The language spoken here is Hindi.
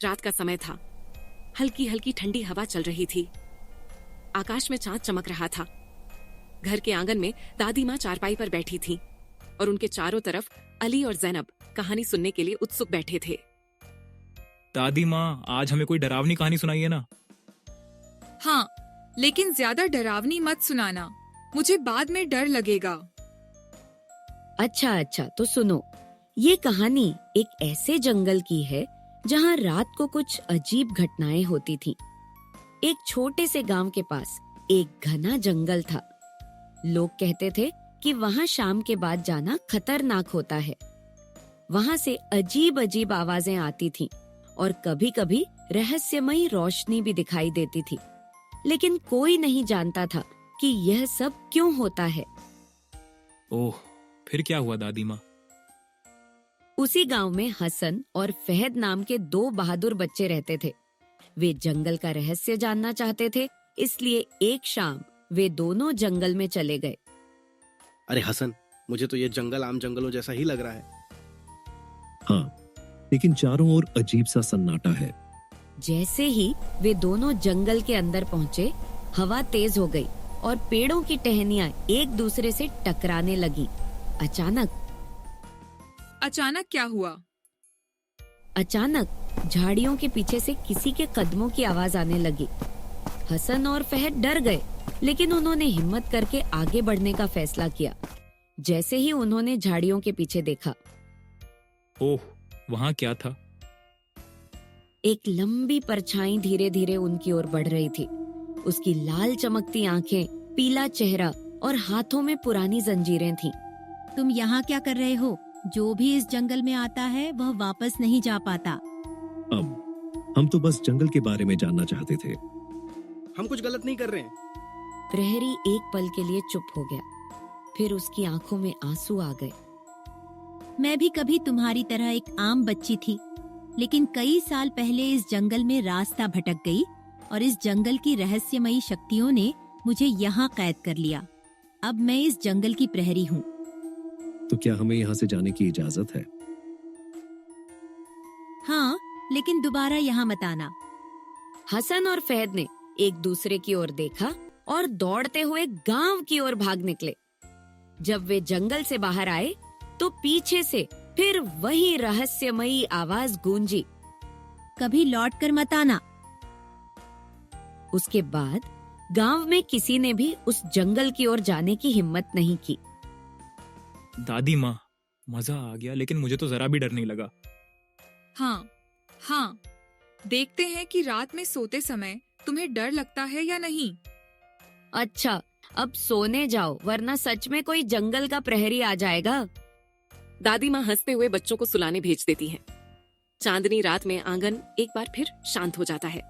रात का समय था। हल्की हल्की ठंडी हवा चल रही थी। आकाश में चांद चमक रहा था। घर के आंगन में दादी माँ चारपाई पर बैठी थीं और उनके चारों तरफ अली और जैनब कहानी सुनने के लिए उत्सुक बैठे थे। दादी माँ, आज हमें कोई डरावनी कहानी सुनाइए ना। हाँ, लेकिन ज्यादा डरावनी मत सुनाना, मुझे बाद में डर लगेगा। अच्छा, तो सुनो। ये कहानी एक ऐसे जंगल की है जहाँ रात को कुछ अजीब घटनाएं होती थीं। एक छोटे से गांव के पास एक घना जंगल था। लोग कहते थे कि वहाँ शाम के बाद जाना खतरनाक होता है। वहाँ से अजीब अजीब आवाजें आती थीं और कभी कभी रहस्यमयी रोशनी भी दिखाई देती थी। लेकिन कोई नहीं जानता था कि यह सब क्यों होता है। ओह, फिर क्या हुआ दादी माँ? उसी गांव में हसन और फहद नाम के दो बहादुर बच्चे रहते थे। वे जंगल का रहस्य जानना चाहते थे, इसलिए एक शाम वे दोनों जंगल में चले गए। अरे हसन, मुझे तो ये जंगल आम जंगलों जैसा ही लग रहा है। हाँ, लेकिन चारों ओर अजीब सा सन्नाटा है। जैसे ही वे दोनों जंगल के अंदर पहुंचे, हवा तेज हो गई और पेड़ों की टहनियां एक दूसरे से टकराने लगी। अचानक क्या हुआ? अचानक झाड़ियों के पीछे से किसी के कदमों की आवाज आने लगी। हसन और फहद डर गए, लेकिन उन्होंने हिम्मत करके आगे बढ़ने का फैसला किया। जैसे ही उन्होंने झाड़ियों के पीछे देखा, ओह, वहाँ क्या था? एक लंबी परछाई धीरे धीरे उनकी ओर बढ़ रही थी। उसकी लाल चमकती आंखें, पीला चेहरा और हाथों में पुरानी जंजीरें थीं। तुम यहाँ क्या कर रहे हो? जो भी इस जंगल में आता है वह वापस नहीं जा पाता। अब हम तो बस जंगल के बारे में जानना चाहते थे। हम कुछ गलत नहीं कर रहे हैं। प्रहरी एक पल के लिए चुप हो गया, फिर उसकी आंखों में आंसू आ गए। मैं भी कभी तुम्हारी तरह एक आम बच्ची थी, लेकिन कई साल पहले इस जंगल में रास्ता भटक गई और इस जंगल की रहस्यमयी शक्तियों ने मुझे यहाँ कैद कर लिया। अब मैं इस जंगल की प्रहरी हूँ। तो क्या हमें यहाँ से जाने की इजाजत है? हाँ, लेकिन दोबारा यहाँ मत आना। हसन और फहद ने एक दूसरे की ओर देखा और दौड़ते हुए गांव की ओर भाग निकले। जब वे जंगल से बाहर आए तो पीछे से फिर वही रहस्यमयी आवाज गूंजी, कभी लौट कर मत आना। उसके बाद गांव में किसी ने भी उस जंगल की ओर जाने की हिम्मत नहीं की। दादी माँ, मजा आ गया, लेकिन मुझे तो जरा भी डर नहीं लगा। हाँ, देखते हैं कि रात में सोते समय तुम्हें डर लगता है या नहीं। अच्छा, अब सोने जाओ, वरना सच में कोई जंगल का प्रहरी आ जाएगा। दादी माँ हंसते हुए बच्चों को सुलाने भेज देती हैं। चांदनी रात में आंगन एक बार फिर शांत हो जाता है।